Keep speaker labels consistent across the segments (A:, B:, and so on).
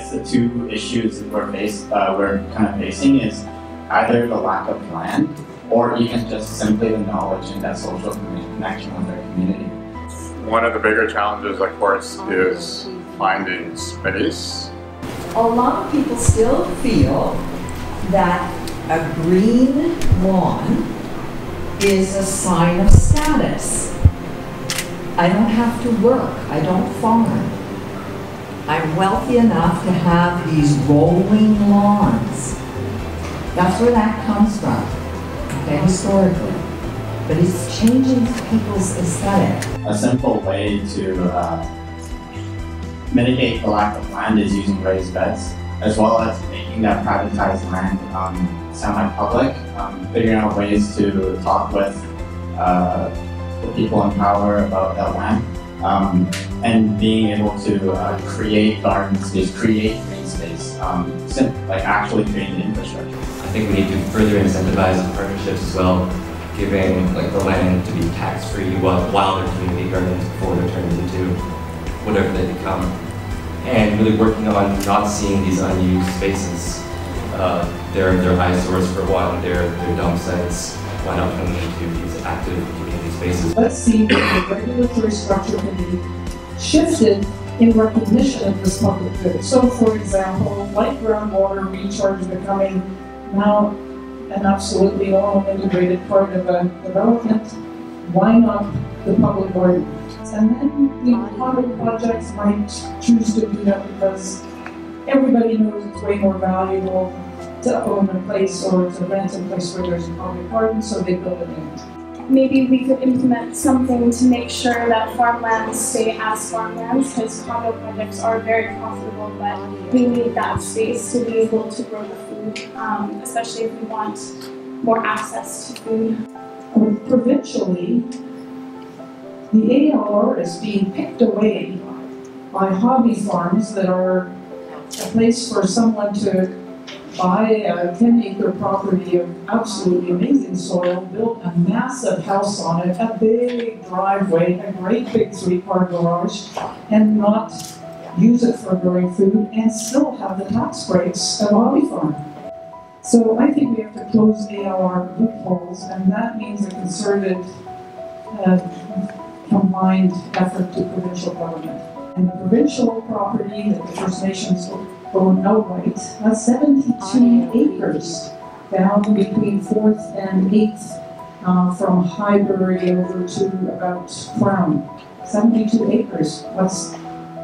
A: guess the two issues that we're kind of facing is either the lack of land or even just simply the knowledge and that social connection with our community.
B: One of the bigger challenges, of course, is finding space.
C: A lot of people still feel that a green lawn is a sign of status. I don't have to work, I don't farm. I'm wealthy enough to have these rolling lawns. That's where that comes from, okay, historically. But it's changing people's aesthetic.
A: A simple way to mitigate the lack of land is using raised beds, as well as making that privatized land semi-public, figuring out ways to talk with the people in power about that land, and being able to create garden space, create green space, like actually creating the infrastructure.
D: I think we need to further incentivize the partnerships as well, giving like the land to be tax-free while they're community gardens before they're turned into whatever they become. And really working on not seeing these unused spaces. They're eyesores for a while, they're dump sites. Why not turn them into these active community spaces?
E: Let's see that the regulatory structure can be shifted in recognition of this public good. So, for example, like groundwater recharge becoming now an absolutely normal integrated part of a development, why not the public garden? And then the condo projects might choose to do that because everybody knows it's way more valuable to own a place or to rent a place where there's a public garden, so they build it in.
F: Maybe we could implement something to make sure that farmlands stay as farmlands, because condo projects are very profitable, but we need that space to be able to grow the food, especially if we want more access to food.
E: Provincially, the ALR is being picked away by hobby farms that are a place for someone to buy a 10-acre property of absolutely amazing soil, build a massive house on it, a big driveway, a great big 3-car garage, and not use it for growing food and still have the tax breaks of a hobby farm. So I think we have to close ALR loopholes, and that means a concerted combined effort to provincial government. And the provincial property that the First Nations own outright, that's 72 acres down between 4th and 8th from Highbury over to about Crown. 72 acres. That's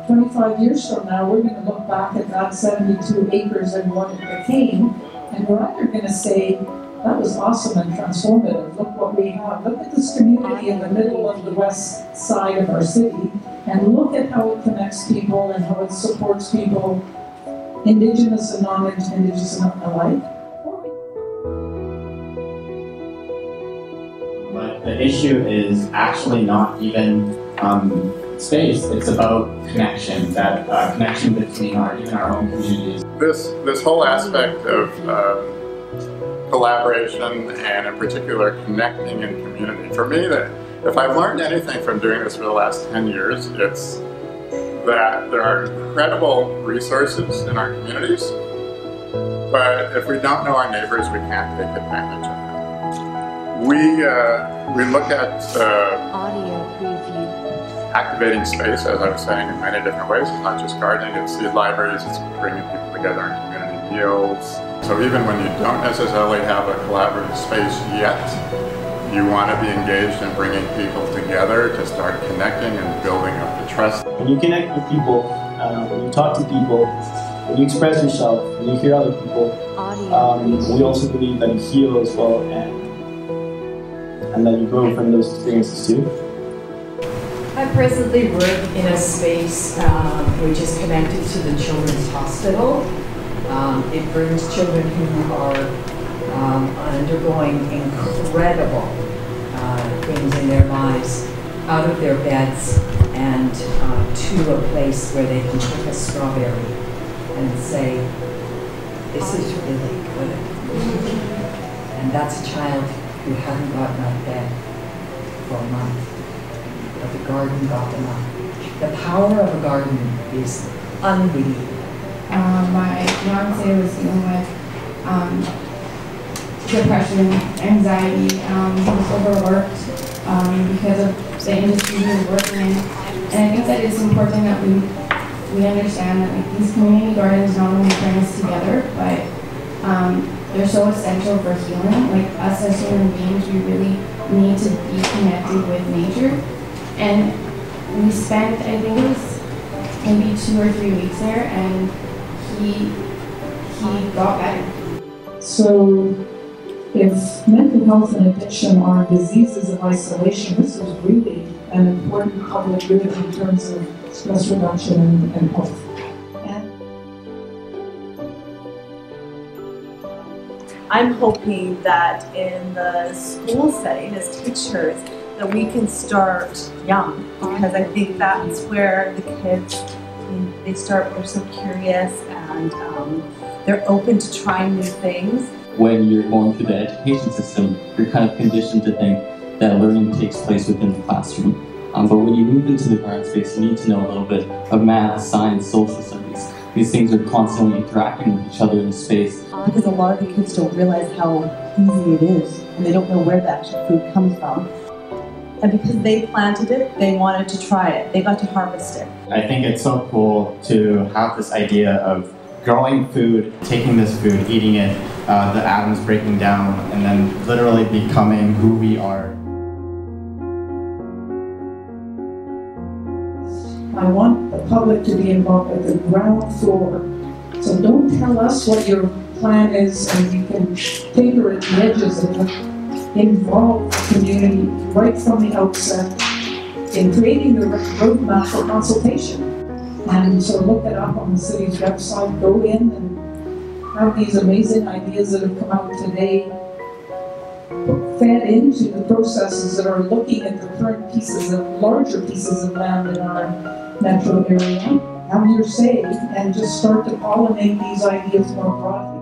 E: 25 years from now, we're going to look back at that 72 acres and what it became, and we're either going to say, that was awesome and transformative. Look what we have. Look at this community in the middle of the west side of our city, and look at how it connects people and how it supports people, Indigenous and non-Indigenous alike.
A: But the issue is actually not even space. It's about connection, that connection between even our own communities.
B: This whole aspect of collaboration and in particular connecting in community. For me, that if I've learned anything from doing this for the last 10 years, it's that there are incredible resources in our communities, but if we don't know our neighbors, we can't take advantage of them. We look at
G: audio preview.
B: Activating space, as I was saying, in many different ways. It's not just gardening, it's seed libraries, it's bringing people together in community meals. So even when you don't necessarily have a collaborative space yet, you want to be engaged in bringing people together to start connecting and building up the trust.
H: When you connect with people, when you talk to people, when you express yourself, when you hear other people, we also believe that you heal as well, and that you grow from those experiences too.
C: I presently work in a space which is connected to the Children's Hospital. It brings children who are undergoing incredible things in their lives out of their beds and to a place where they can pick a strawberry and say, this is really good. And that's a child who hadn't gotten out of bed for a month. But the garden got them up. The power of a garden is unbelievable.
I: My fiance was dealing with depression, anxiety. He was overworked because of the industry he was working in. And I think that it's important that we understand that like these community gardens not only bring us together, but they're so essential for healing. Like us as human beings, we really need to be connected with nature. And we spent, I think it was maybe 2 or 3 weeks there, and he got better.
E: So if mental health and addiction are diseases of isolation, this is really an important public good in terms of stress reduction and health.
J: I'm hoping that in the school setting as teachers that we can start young, because I think that's where the kids, they're so curious and they're open to trying new things.
K: When you're going through the education system, you're kind of conditioned to think that learning takes place within the classroom. But when you move into the garden space, you need to know a little bit of math, science, social studies. These things are constantly interacting with each other in space.
J: Because a lot of the kids don't realize how easy it is, and they don't know where the actual food comes from. And because they planted it, they wanted to try it. They got to harvest it.
A: I think it's so cool to have this idea of growing food, taking this food, eating it, the atoms breaking down, and then literally becoming who we are.
E: I want the public to be involved at the ground floor. So don't tell us what your plan is, and you can tinker at the edges of it. Involve the community right from the outset in creating the roadmap for consultation. And so look it up on the city's website, go in and have these amazing ideas that have come out today fed into the processes that are looking at the current pieces of larger pieces of land in our metro area. Have your say and just start to pollinate these ideas more broadly.